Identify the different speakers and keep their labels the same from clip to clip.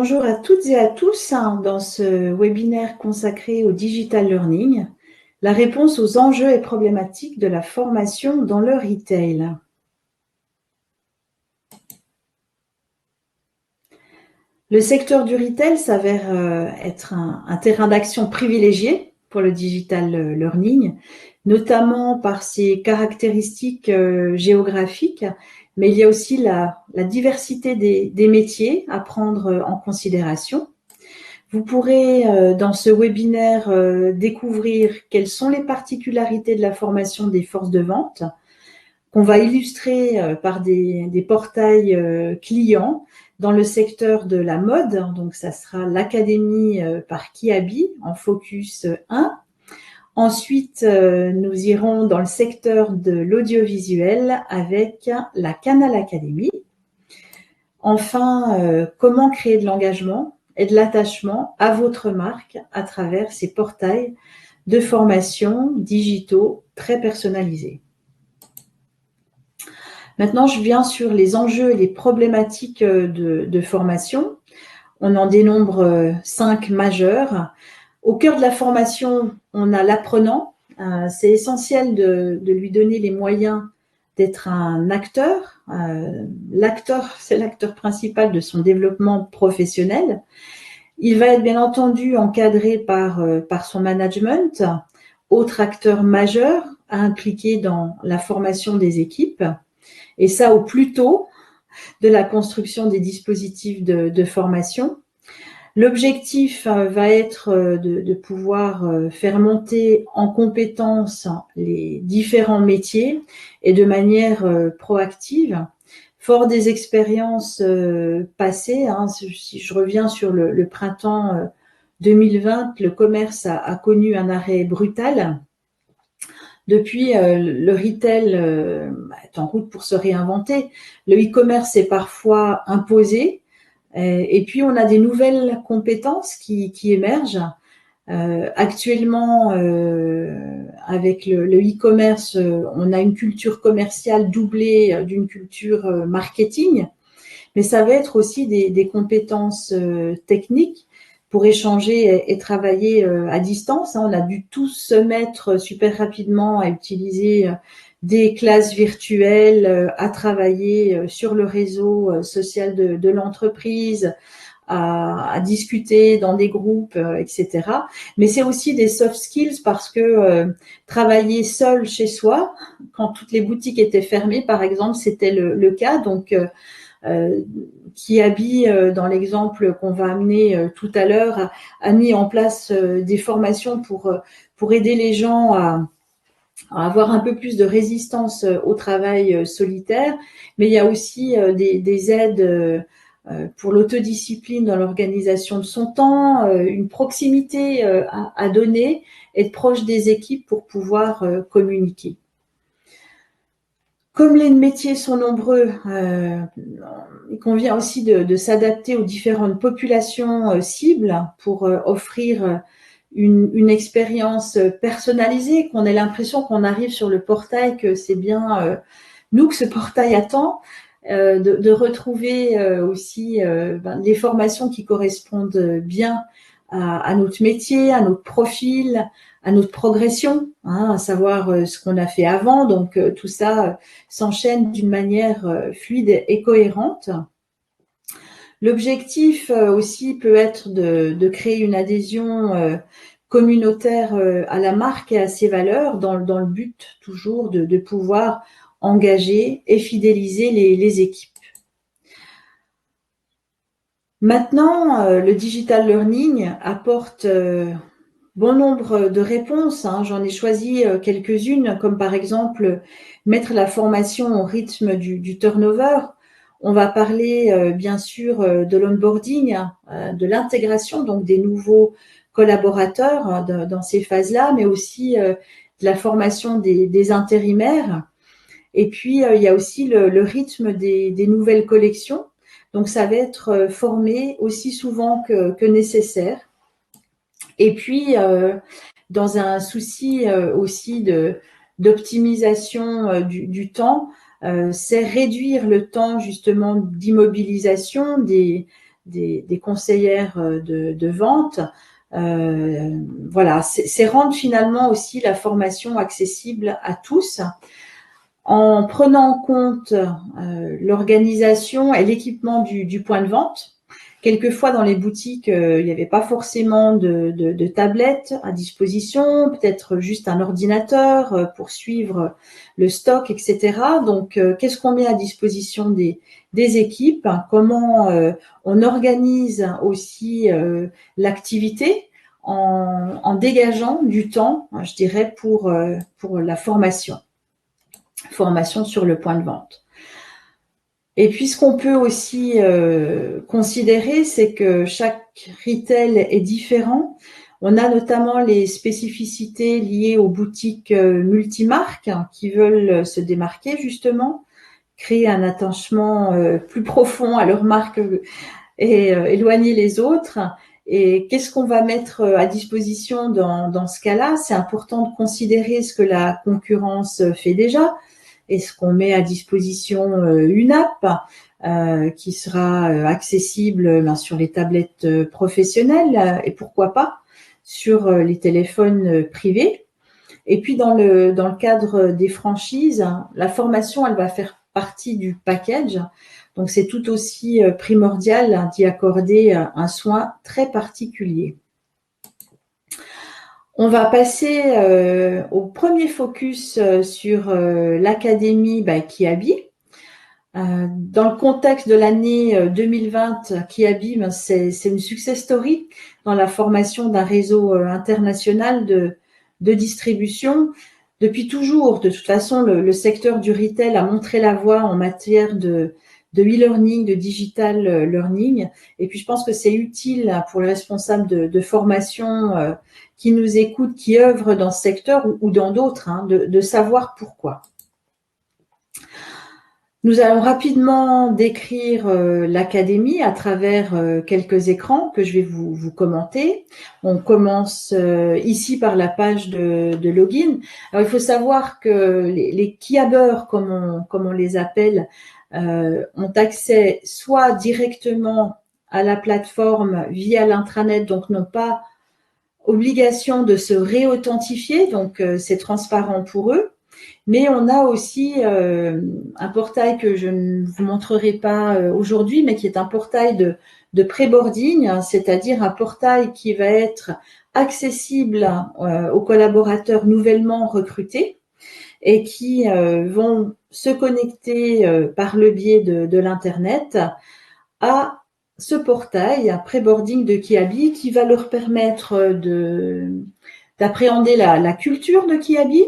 Speaker 1: Bonjour à toutes et à tous dans ce webinaire consacré au digital learning, la réponse aux enjeux et problématiques de la formation dans le retail. Le secteur du retail s'avère être un terrain d'action privilégié pour le digital learning, notamment par ses caractéristiques géographiques, mais il y a aussi la diversité des métiers à prendre en considération. Vous pourrez, dans ce webinaire, découvrir quelles sont les particularités de la formation des forces de vente, qu'on va illustrer par des portails clients dans le secteur de la mode. Donc, ça sera l'académie par Kiabi en focus 1. Ensuite, nous irons dans le secteur de l'audiovisuel avec la Canal Academy. Enfin, comment créer de l'engagement et de l'attachement à votre marque à travers ces portails de formation digitaux très personnalisés. Maintenant, je viens sur les enjeux et les problématiques de formation. On en dénombre 5 majeurs. Au cœur de la formation, on a l'apprenant. C'est essentiel de lui donner les moyens d'être un acteur. L'acteur, c'est l'acteur principal de son développement professionnel. Il va être bien entendu encadré par son management, autre acteur majeur à impliquer dans la formation des équipes, et ça au plus tôt de la construction des dispositifs de formation. L'objectif va être de pouvoir faire monter en compétences les différents métiers et de manière proactive. Fort des expériences passées, si je reviens sur le printemps 2020, le commerce a connu un arrêt brutal. Depuis, le retail est en route pour se réinventer. Le e-commerce est parfois imposé. Et puis, on a des nouvelles compétences qui émergent. Actuellement, avec le e-commerce, on a une culture commerciale doublée d'une culture marketing, mais ça va être aussi des compétences techniques pour échanger et travailler à distance. On a dû tous se mettre super rapidement à utiliser des classes virtuelles, à travailler sur le réseau social de l'entreprise, à discuter dans des groupes, etc. Mais c'est aussi des soft skills parce que travailler seul chez soi, quand toutes les boutiques étaient fermées, par exemple, c'était le cas. Donc, Kiabi, dans l'exemple qu'on va amener tout à l'heure, a mis en place des formations pour aider les gens à avoir un peu plus de résistance au travail solitaire, mais il y a aussi des aides pour l'autodiscipline dans l'organisation de son temps, une proximité à donner, être proche des équipes pour pouvoir communiquer. Comme les métiers sont nombreux, il convient aussi de s'adapter aux différentes populations cibles pour offrir une expérience personnalisée, qu'on ait l'impression qu'on arrive sur le portail, que c'est bien nous que ce portail attend, de retrouver aussi les formations qui correspondent bien à notre métier, à notre profil, à notre progression, à savoir ce qu'on a fait avant. Donc, tout ça s'enchaîne d'une manière fluide et cohérente. L'objectif aussi peut être de créer une adhésion communautaire à la marque et à ses valeurs dans le but toujours de pouvoir engager et fidéliser les équipes. Maintenant, le digital learning apporte bon nombre de réponses. J'en ai choisi quelques-unes, comme par exemple mettre la formation au rythme du turnover. On va parler bien sûr de l'onboarding, de l'intégration donc des nouveaux collaborateurs dans ces phases-là, mais aussi de la formation des intérimaires. Et puis, il y a aussi le rythme des nouvelles collections. Donc, ça va être formé aussi souvent que nécessaire. Et puis, dans un souci aussi d'optimisation du temps, c'est réduire le temps justement d'immobilisation des des conseillères de vente. Voilà, c'est rendre finalement aussi la formation accessible à tous en prenant en compte l'organisation et l'équipement du point de vente. Quelquefois, dans les boutiques, il n'y avait pas forcément de tablettes à disposition, peut-être juste un ordinateur pour suivre le stock, etc. Donc, qu'est-ce qu'on met à disposition des équipes? Comment on organise aussi l'activité en dégageant du temps, je dirais, pour la formation sur le point de vente. Et puis, ce qu'on peut aussi considérer, c'est que chaque retail est différent. On a notamment les spécificités liées aux boutiques multimarques qui veulent se démarquer justement, créer un attachement plus profond à leur marque et éloigner les autres. Et qu'est-ce qu'on va mettre à disposition dans ce cas-là? C'est important de considérer ce que la concurrence fait déjà. Est-ce qu'on met à disposition une app qui sera accessible sur les tablettes professionnelles et pourquoi pas sur les téléphones privés? Et puis dans le cadre des franchises, la formation, elle va faire partie du package. Donc c'est tout aussi primordial d'y accorder un soin très particulier. On va passer au premier focus sur l'académie Kiabi. Dans le contexte de l'année 2020, Kiabi, c'est une success story dans la formation d'un réseau international de distribution. Depuis toujours, de toute façon, le secteur du retail a montré la voie en matière de e-learning, de digital learning. Et puis, je pense que c'est utile pour les responsables de formation qui nous écoutent, qui œuvrent dans ce secteur ou dans d'autres, de savoir pourquoi. Nous allons rapidement décrire l'académie à travers quelques écrans que je vais vous commenter. On commence ici par la page de login. Alors, il faut savoir que les Kiabeurs, comme on les appelle, ont accès soit directement à la plateforme via l'intranet, donc n'ont pas obligation de se réauthentifier, donc c'est transparent pour eux. Mais on a aussi un portail que je ne vous montrerai pas aujourd'hui, mais qui est un portail de pré-boarding, c'est-à-dire un portail qui va être accessible aux collaborateurs nouvellement recrutés et qui vont se connecter par le biais de l'Internet à ce portail pré-boarding de Kiabi qui va leur permettre d'appréhender la culture de Kiabi,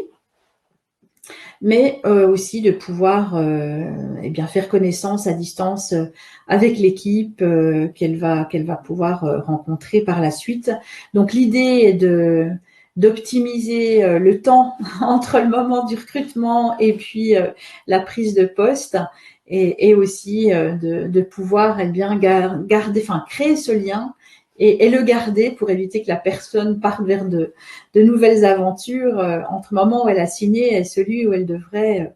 Speaker 1: mais aussi de pouvoir faire connaissance à distance avec l'équipe qu'elle va pouvoir rencontrer par la suite. Donc l'idée est d'optimiser le temps entre le moment du recrutement et puis la prise de poste et aussi de pouvoir garder, créer ce lien et le garder pour éviter que la personne parte vers de nouvelles aventures entre le moment où elle a signé et celui où elle devrait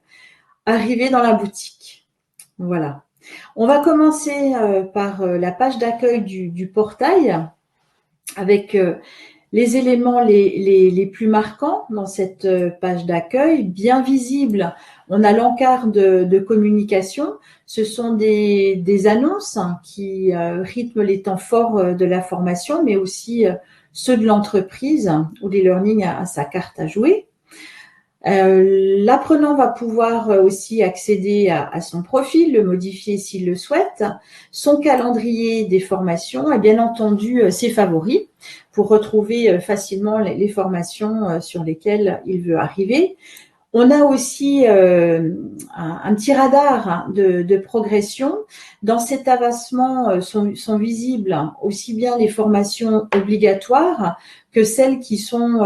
Speaker 1: arriver dans la boutique. Voilà. On va commencer par la page d'accueil du portail avec les éléments les plus marquants dans cette page d'accueil. Bien visible, on a l'encart de communication. Ce sont des annonces qui rythment les temps forts de la formation, mais aussi ceux de l'entreprise où l'e-learning a sa carte à jouer. L'apprenant va pouvoir aussi accéder à son profil, le modifier s'il le souhaite, son calendrier des formations et bien entendu ses favoris pour retrouver facilement les formations sur lesquelles il veut arriver. On a aussi un petit radar de progression. Dans cet avancement sont visibles aussi bien les formations obligatoires que celles qui sont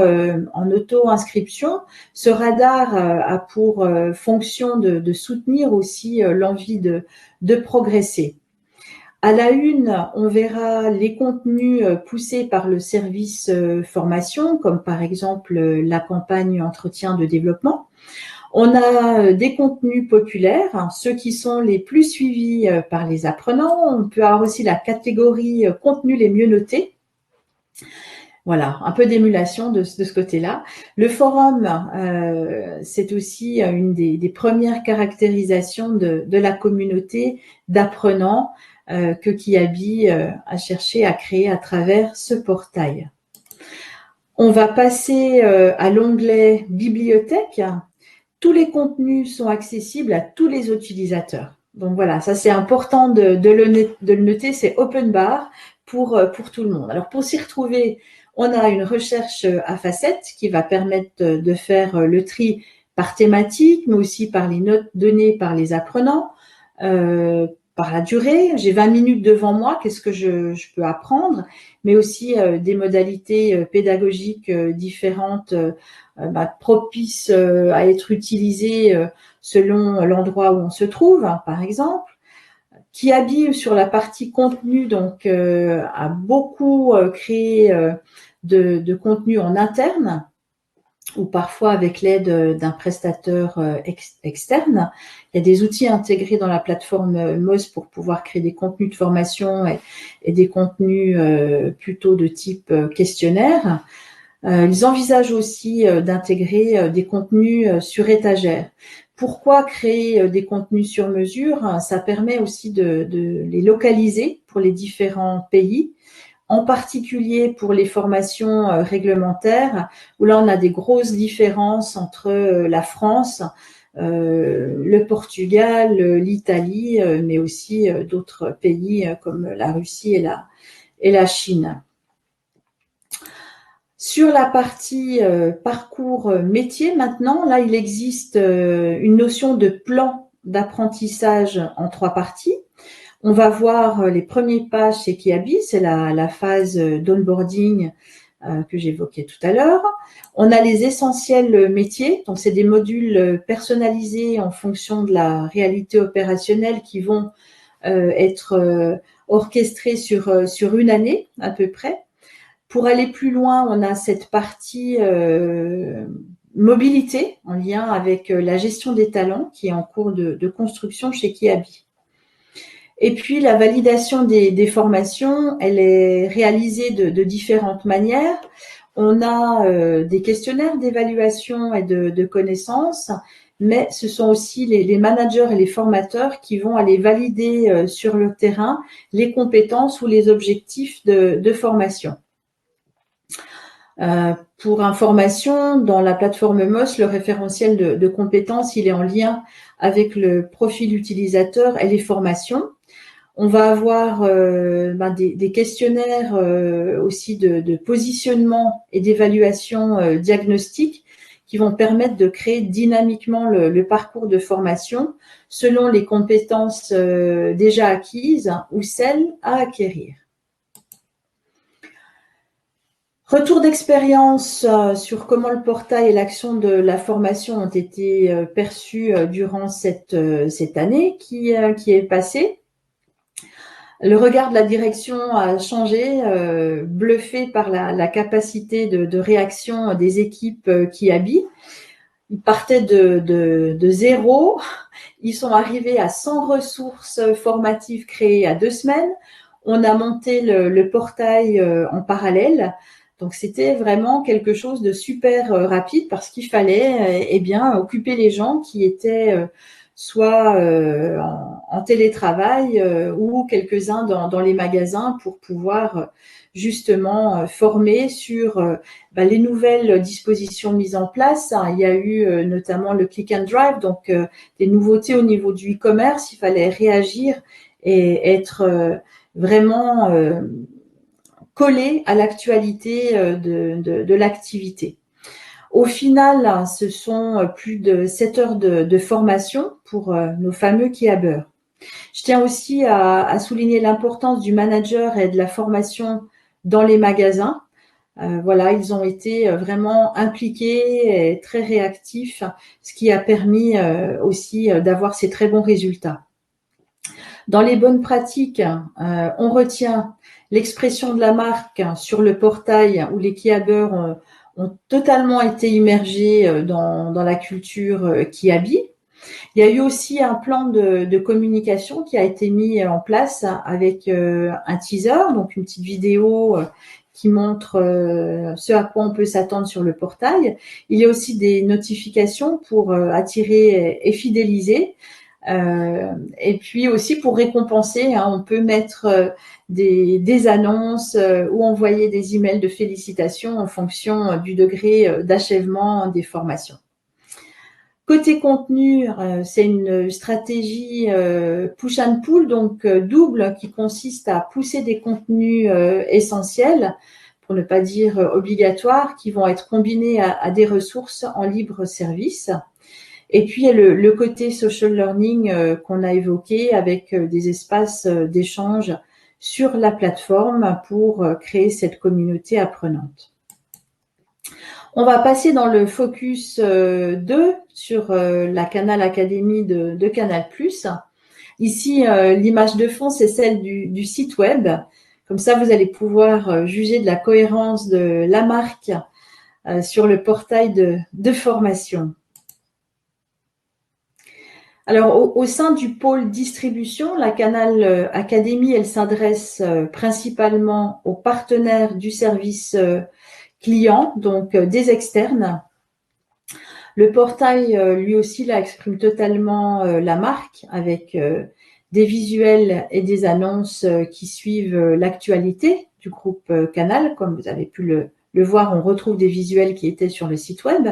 Speaker 1: en auto-inscription. Ce radar a pour fonction de soutenir aussi l'envie de progresser. À la une, on verra les contenus poussés par le service formation, comme par exemple la campagne entretien de développement. On a des contenus populaires, hein, ceux qui sont les plus suivis par les apprenants. On peut avoir aussi la catégorie contenus les mieux notés. Voilà, un peu d'émulation de ce côté-là. Le forum, c'est aussi une des premières caractérisations de la communauté d'apprenants que Kiabi a cherché à créer à travers ce portail. On va passer à l'onglet Bibliothèque. Tous les contenus sont accessibles à tous les utilisateurs. Donc voilà, ça c'est important de le noter, c'est open bar pour tout le monde. Alors pour s'y retrouver, on a une recherche à facettes qui va permettre de faire le tri par thématique, mais aussi par les notes données par les apprenants, par la durée. J'ai 20 minutes devant moi, qu'est-ce que je peux apprendre, mais aussi des modalités pédagogiques différentes, propices à être utilisées selon l'endroit où on se trouve, hein, par exemple. Kiabi, sur la partie contenu, donc, a beaucoup créé de contenu en interne, ou parfois avec l'aide d'un prestataire externe. Il y a des outils intégrés dans la plateforme MOS pour pouvoir créer des contenus de formation et des contenus plutôt de type questionnaire. Ils envisagent aussi d'intégrer des contenus sur étagère. Pourquoi créer des contenus sur mesure? Ça permet aussi de les localiser pour les différents pays, en particulier pour les formations réglementaires, où là on a des grosses différences entre la France, le Portugal, l'Italie, mais aussi d'autres pays comme la Russie et la Chine. Sur la partie parcours métier maintenant, là il existe une notion de plan d'apprentissage en 3 parties. On va voir les premiers pas chez Kiabi, c'est la phase d'onboarding que j'évoquais tout à l'heure. On a les essentiels métiers, donc c'est des modules personnalisés en fonction de la réalité opérationnelle qui vont être orchestrés sur une année à peu près. Pour aller plus loin, on a cette partie mobilité en lien avec la gestion des talents qui est en cours de construction chez Kiabi. Et puis, la validation des formations, elle est réalisée de différentes manières. On a des questionnaires d'évaluation et de connaissances, mais ce sont aussi les managers et les formateurs qui vont aller valider sur le terrain les compétences ou les objectifs de formation. Pour information, dans la plateforme MOS, le référentiel de compétences, il est en lien avec le profil utilisateur et les formations. On va avoir des questionnaires aussi de positionnement et d'évaluation diagnostique qui vont permettre de créer dynamiquement le parcours de formation selon les compétences déjà acquises ou celles à acquérir. Retour d'expérience sur comment le portail et l'action de la formation ont été perçus durant cette année qui est passée. Le regard de la direction a changé, bluffé par la capacité de réaction des équipes Kiabi. Ils partaient de zéro, ils sont arrivés à 100 ressources formatives créées à 2 semaines. On a monté le portail en parallèle. Donc, c'était vraiment quelque chose de super rapide parce qu'il fallait occuper les gens qui étaient soit en télétravail ou quelques-uns dans les magasins pour pouvoir justement former sur les nouvelles dispositions mises en place. Il y a eu notamment le click and drive, donc des nouveautés au niveau du e-commerce. Il fallait réagir et être vraiment collé à l'actualité de l'activité. Au final, ce sont plus de 7 heures de formation pour nos fameux Kiabeurs. Je tiens aussi à souligner l'importance du manager et de la formation dans les magasins. Voilà, ils ont été vraiment impliqués et très réactifs, ce qui a permis aussi d'avoir ces très bons résultats. Dans les bonnes pratiques, on retient l'expression de la marque sur le portail où les Kiabeurs ont totalement été immergés dans la culture qui habille. Il y a eu aussi un plan de communication qui a été mis en place avec un teaser, donc une petite vidéo qui montre ce à quoi on peut s'attendre sur le portail. Il y a aussi des notifications pour attirer et fidéliser. Et puis aussi pour récompenser, hein, on peut mettre des annonces ou envoyer des emails de félicitations en fonction du degré d'achèvement des formations. Côté contenu, c'est une stratégie push and pull, donc double, qui consiste à pousser des contenus essentiels, pour ne pas dire obligatoires, qui vont être combinés à des ressources en libre service. Et puis, il y a le côté social learning qu'on a évoqué avec des espaces d'échange sur la plateforme pour créer cette communauté apprenante. On va passer dans le focus 2 sur la Canal Academy de Canal+. Ici, l'image de fond, c'est celle du site web. Comme ça, vous allez pouvoir juger de la cohérence de la marque sur le portail de formation. Alors, au sein du pôle distribution, la Canal Academy, elle s'adresse principalement aux partenaires du service client, donc des externes. Le portail, lui aussi, là, exprime totalement la marque avec des visuels et des annonces qui suivent l'actualité du groupe Canal. Comme vous avez pu le voir, on retrouve des visuels qui étaient sur le site web.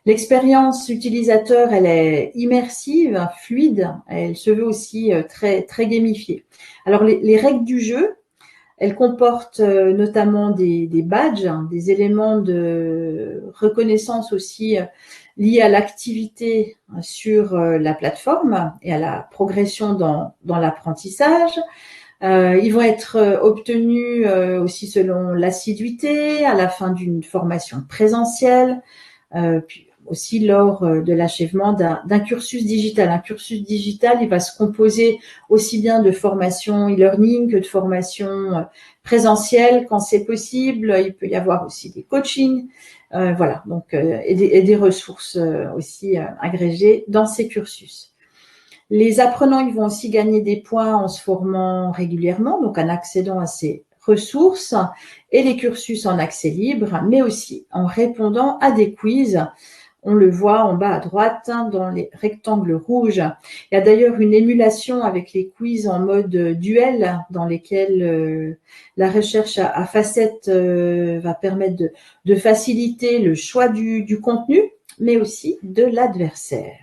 Speaker 1: L'expérience utilisateur, elle est immersive, fluide, elle se veut aussi très, très gamifiée. Alors, les règles du jeu, elles comportent notamment des badges, hein, des éléments de reconnaissance aussi liés à l'activité sur la plateforme et à la progression dans l'apprentissage. Ils vont être obtenus aussi selon l'assiduité, à la fin d'une formation présentielle, puis aussi lors de l'achèvement d'un cursus digital. Un cursus digital, il va se composer aussi bien de formations e-learning que de formations présentielles quand c'est possible. Il peut y avoir aussi des coachings, voilà, donc et des ressources aussi agrégées dans ces cursus. Les apprenants, ils vont aussi gagner des points en se formant régulièrement, donc en accédant à ces ressources et les cursus en accès libre, mais aussi en répondant à des quiz. On le voit en bas à droite dans les rectangles rouges. Il y a d'ailleurs une émulation avec les quiz en mode duel dans lesquels la recherche à facettes va permettre de faciliter le choix du contenu, mais aussi de l'adversaire.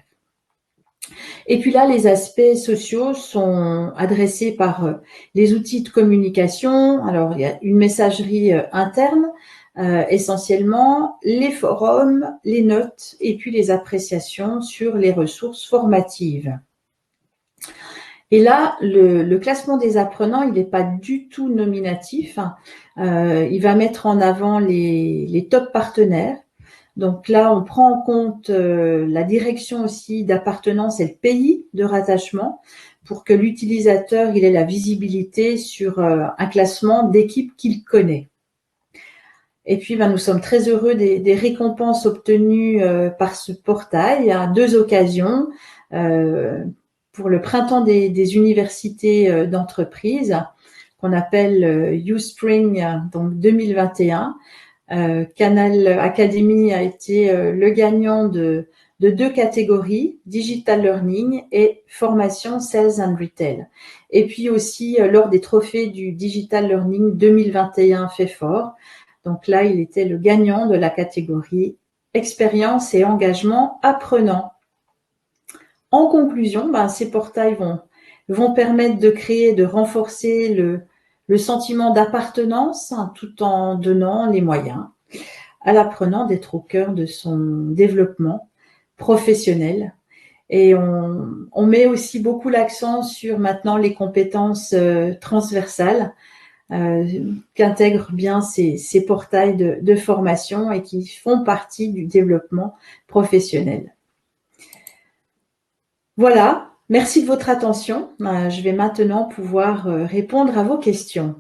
Speaker 1: Et puis là, les aspects sociaux sont adressés par les outils de communication. Alors, il y a une messagerie interne, essentiellement, les forums, les notes et puis les appréciations sur les ressources formatives. Et là, le classement des apprenants, il n'est pas du tout nominatif. Il va mettre en avant les top partenaires. Donc là, on prend en compte la direction aussi d'appartenance et le pays de rattachement pour que l'utilisateur il ait la visibilité sur un classement d'équipe qu'il connaît. Et puis, nous sommes très heureux des récompenses obtenues par ce portail à 2 occasions. Pour le printemps des universités d'entreprise, qu'on appelle USpring, donc 2021. Canal Academy a été le gagnant de 2 catégories, Digital Learning et Formation Sales and Retail. Et puis aussi lors des trophées du Digital Learning 2021 FEFOR. Donc là, il était le gagnant de la catégorie Expérience et engagement apprenant. En conclusion, ces portails vont permettre de créer, de renforcer le sentiment d'appartenance, hein, tout en donnant les moyens à l'apprenant d'être au cœur de son développement professionnel. Et on met aussi beaucoup l'accent sur maintenant les compétences transversales qu'intègrent bien ces portails de formation et qui font partie du développement professionnel. Voilà, merci de votre attention. Je vais maintenant pouvoir répondre à vos questions.